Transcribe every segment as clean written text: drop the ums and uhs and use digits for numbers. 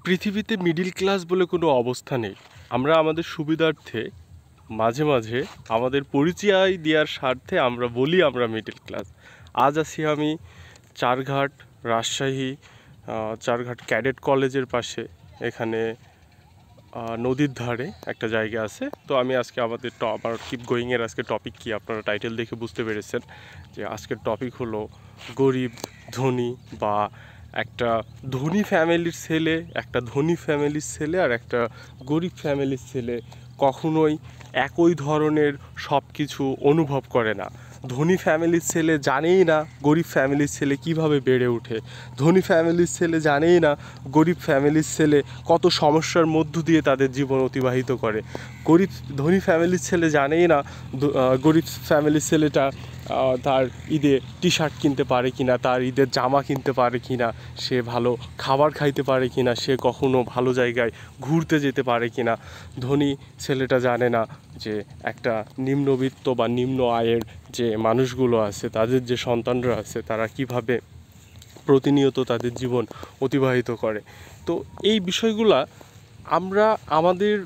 পৃথিবীতে middle class বলে কোনো অবস্থা নেই। আমরা আমাদের সুবিধার্থে মাঝে মাঝে আমাদের পরিচয় দেওয়ার স্বার্থে আমরা বলি আমরা মিডিল ক্লাস। আজ আছি আমি চারঘাট, রাজশাহী, চারঘাট ক্যাডেট কলেজের পাশে। এখানে নদীর ধারে একটা জায়গা আছে। তো আমি আজকে আমার কিপ গোয়িংয়ের আজকে টপিক কি আপনারা টাইটেল দেখে বুঝতে পেরেছেন যে আজকের টপিক হলো গরিব ধনী, বা একটা ধনী ফ্যামিলির ছেলে, একটা ধনী ফ্যামিলির ছেলে আর একটা গরিব ফ্যামিলির ছেলে কখনোই একই ধরনের সব কিছু অনুভব করে না। ধনী ফ্যামিলির ছেলে জানেই না গরিব ফ্যামিলির ছেলে কিভাবে বেড়ে ওঠে। ধনী ফ্যামিলির ছেলে জানেই না গরিব ফ্যামিলির ছেলে কত সমস্যার মধ্য দিয়ে তাদের জীবন অতিবাহিত করে। ধনী ফ্যামিলির ছেলে জানেই না গরিব ফ্যামিলির ছেলেটা তার ঈদে টি শার্ট কিনতে পারে কিনা, তার ঈদের জামা কিনতে পারে কিনা, সে ভালো খাবার খাইতে পারে কিনা, সে কখনো ভালো জায়গায় ঘুরতে যেতে পারে কিনা। ধনী ছেলেটা জানে না যে একটা নিম্নবিত্ত বা নিম্ন আয়ের যে মানুষগুলো আছে, তাদের যে সন্তানরা আছে, তারা কিভাবে প্রতিনিয়ত তাদের জীবন অতিবাহিত করে। তো এই বিষয়গুলা আমরা আমাদের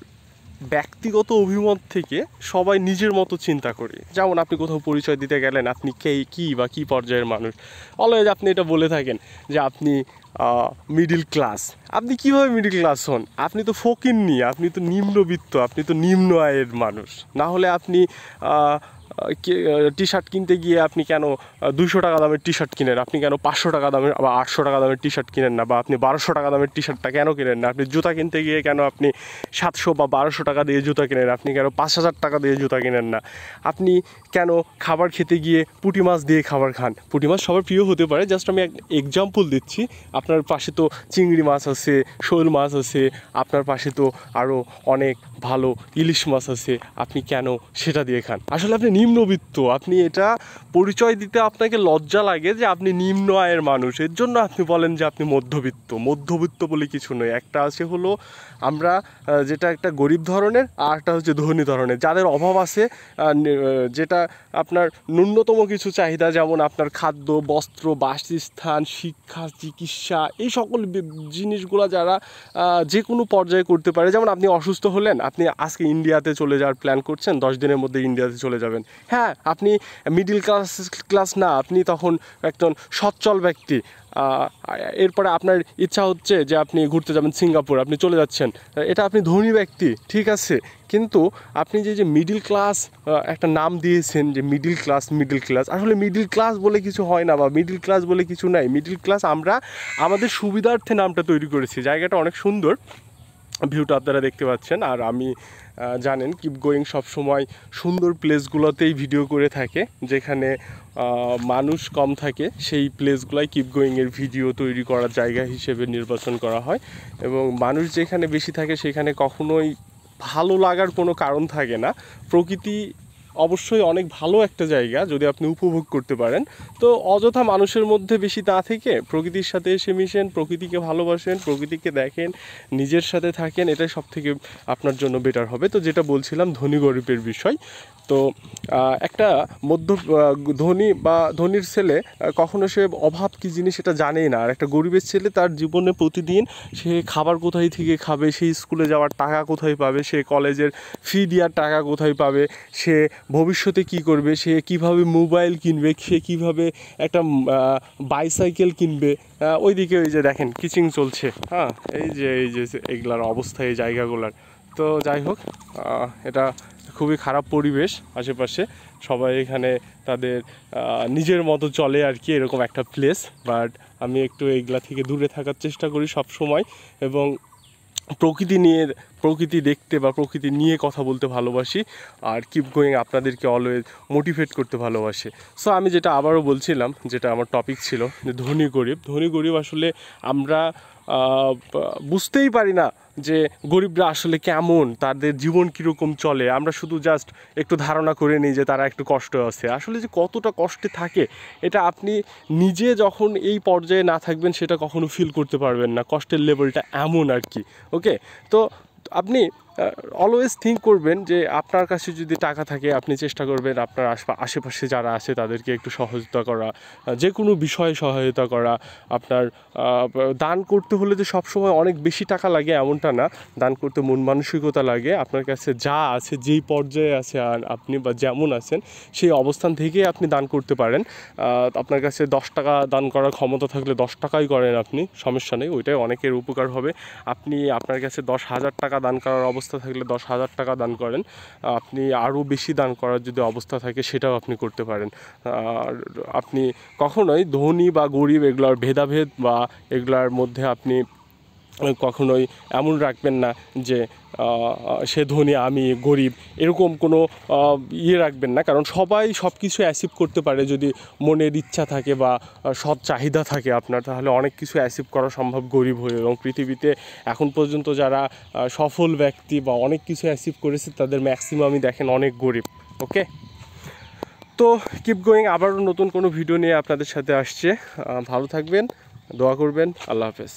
ব্যক্তিগত অভিমত থেকে সবাই নিজের মতো চিন্তা করি। যেমন আপনি কোথাও পরিচয় দিতে গেলেন, আপনি কী বা কী পর্যায়ের মানুষ, অলওয়েজ আপনি এটা বলে থাকেন যে আপনি মিডিল ক্লাস। আপনি কীভাবে মিডিল ক্লাস হন? আপনি তো ফকিন্নি, আপনি তো নিম্নবিত্ত, আপনি তো নিম্ন আয়ের মানুষ। না হলে আপনি টি শার্ট কিনতে গিয়ে আপনি কেন 200 টাকা দামের টি শার্ট কিনেন? আপনি কেন 500 টাকা দামের বা 800 টাকা দামের টি শার্ট কিনেন না? বা আপনি 1200 টাকা দামের টি শার্টটা কেন কিনেন না? আপনি জুতা কিনতে গিয়ে কেন আপনি 700 বা 1200 টাকা দিয়ে জুতা কিনেন? আপনি কেন 5000 টাকা দিয়ে জুতা কিনেন না? আপনি কেন খাবার খেতে গিয়ে পুঁটি মাছ দিয়ে খাবার খান? পুঁটি মাছ সবার প্রিয় হতে পারে, জাস্ট আমি এক এক্সাম্পল দিচ্ছি। আপনার পাশে তো চিংড়ি মাছ আছে, শোল মাছ আছে, আপনার পাশে তো আরও অনেক ভালো ইলিশ মাছ আছে, আপনি কেন সেটা দিয়ে খান? আসলে আপনি নিম্নবিত্ত। আপনি এটা পরিচয় দিতে আপনাকে লজ্জা লাগে যে আপনি নিম্ন আয়ের মানুষ, এর জন্য আপনি বলেন যে আপনি মধ্যবিত্ত। মধ্যবিত্ত বলে কিছু নয়। একটা আছে হলো আমরা যেটা একটা গরিব ধরনের, আর একটা হচ্ছে ধনী ধরনের। যাদের অভাব আছে, যেটা আপনার ন্যূনতম কিছু চাহিদা, যেমন আপনার খাদ্য, বস্ত্র, বাসস্থান, শিক্ষা, চিকিৎসা, এই সকল জিনিসগুলো যারা যে কোনো পর্যায়ে করতে পারে। যেমন আপনি অসুস্থ হলেন, আপনি আজকে ইন্ডিয়াতে চলে যাওয়ার প্ল্যান করছেন, 10 দিনের মধ্যে ইন্ডিয়াতে চলে যাবেন। হ্যাঁ, আপনি মিডিল ক্লাস না, আপনি তখন একজন সচ্ছল ব্যক্তি। এরপরে আপনার ইচ্ছা হচ্ছে যে আপনি ঘুরতে যাবেন সিঙ্গাপুর, আপনি চলে যাচ্ছেন, এটা আপনি ধনী ব্যক্তি, ঠিক আছে। কিন্তু আপনি যে মিডিল ক্লাস একটা নাম দিয়েছেন যে মিডিল ক্লাস, আসলে মিডিল ক্লাস বলে কিছু হয় না, বা মিডিল ক্লাস বলে কিছু নাই। মিডিল ক্লাস আমরা আমাদের সুবিধার্থে নামটা তৈরি করেছি। জায়গাটা অনেক সুন্দর, ভিউটা আপনারা দেখতে পাচ্ছেন। আর আমি জানেন কিপ গোয়িং সবসময় সুন্দর প্লেসগুলোতেই ভিডিও করে থাকে, যেখানে মানুষ কম থাকে, সেই প্লেসগুলাই কিপ গোয়িংয়ের ভিডিও তৈরি করার জায়গা হিসেবে নির্বাচন করা হয়। এবং মানুষ যেখানে বেশি থাকে সেখানে কখনোই ভালো লাগার কোনো কারণ থাকে না। প্রকৃতি অবশ্যই অনেক ভালো একটা জায়গা যদি আপনি উপভোগ করতে পারেন। তো অযথা মানুষের মধ্যে বেশি না থেকে প্রকৃতির সাথে এসে মিশেন, প্রকৃতিকে ভালোবাসেন, প্রকৃতিকে দেখেন, নিজের সাথে থাকেন, এটাই সব থেকে আপনার জন্য বেটার হবে। তো যেটা বলছিলাম ধনী গরিবের বিষয়, তো একটা ধনী বা ধনীর ছেলে কখনো সে অভাব কী জিনিস সেটা জানেই না। আর একটা গরিবের ছেলে তার জীবনে প্রতিদিন সে খাবার কোথায় থেকে খাবে, সে স্কুলে যাওয়ার টাকা কোথায় পাবে, সে কলেজের ফি দেওয়ার টাকা কোথায় পাবে, সে ভবিষ্যতে কি করবে, সে কিভাবে মোবাইল কিনবে, সে কিভাবে একটা বাইসাইকেল কিনবে। ওইদিকে ওই যে দেখেন কিচিং চলছে, হ্যাঁ, এই যে এগুলার অবস্থা এই জায়গাগুলার। তো যাই হোক, এটা খুবই খারাপ পরিবেশ আশেপাশে। সবাই এখানে তাদের নিজের মতো চলে আর কি, এরকম একটা প্লেস। বাট আমি একটু এইগুলা থেকে দূরে থাকার চেষ্টা করি সব সময়, এবং প্রকৃতি দেখতে বা প্রকৃতি নিয়ে কথা বলতে ভালোবাসি। আর কিপ গোয়িং আপনাদেরকে অলওয়েজ মোটিভেট করতে ভালোবাসে। সো আমি যেটা আবারও বলছিলাম, যেটা আমার টপিক ছিল, যে ধনী গরিব আসলে আমরা বুঝতেই পারি না যে গরিবরা আসলে কেমন, তাদের জীবন কীরকম চলে। আমরা শুধু জাস্ট একটু ধারণা করে নিই যে তারা একটু কষ্ট আছে। আসলে যে কতটা কষ্টে থাকে, এটা আপনি নিজে যখন এই পর্যায়ে না থাকবেন সেটা কখনো ফিল করতে পারবেন না। কষ্টের লেভেলটা এমন আর কি। ওকে, তো আপনি অলওয়েজ থিঙ্ক করবেন যে আপনার কাছে যদি টাকা থাকে আপনি চেষ্টা করবেন আপনার আশেপাশে যারা আছে তাদেরকে একটু সহযোগিতা করা, যে কোনো বিষয়ে সহায়তা করা। আপনার দান করতে হলে যে সবসময় অনেক বেশি টাকা লাগে এমনটা না, দান করতে মন মানসিকতা লাগে। আপনার কাছে যা আছে, যেই পর্যায়ে আছে আর আপনি বা যেমন আছেন সেই অবস্থান থেকেই আপনি দান করতে পারেন। আপনার কাছে 10 টাকা দান করার ক্ষমতা থাকলে 10 টাকাই করেন, আপনি সমস্যা নেই, ওইটাই অনেকের উপকার হবে। আপনি আপনার কাছে 10,000 টাকা দান করার অবস্থা থাকলে 10,000 টাকা দান করেন। আপনি আরও বেশি দান করার যদি অবস্থা থাকে সেটাও আপনি করতে পারেন। আর আপনি কখনোই ধনী বা গরিব এগুলোর ভেদাভেদ বা এগুলার মধ্যে আপনি কখনোই এমন রাখবেন না যে সে ধনী আমি গরিব, এরকম কোনো রাখবেন না। কারণ সবাই সব কিছু অ্যাচিভ করতে পারে যদি মনের ইচ্ছা থাকে বা সৎ চাহিদা থাকে আপনার, তাহলে অনেক কিছু অ্যাচিভ করা সম্ভব গরিব হয়ে। এবং পৃথিবীতে এখন পর্যন্ত যারা সফল ব্যক্তি বা অনেক কিছু অ্যাচিভ করেছে তাদের ম্যাক্সিমামই দেখেন অনেক গরিব। ওকে, তো কিপ গোয়িং, আবারও নতুন কোনো ভিডিও নিয়ে আপনাদের সাথে আসছে। ভালো থাকবেন, দোয়া করবেন, আল্লাহ হাফেজ।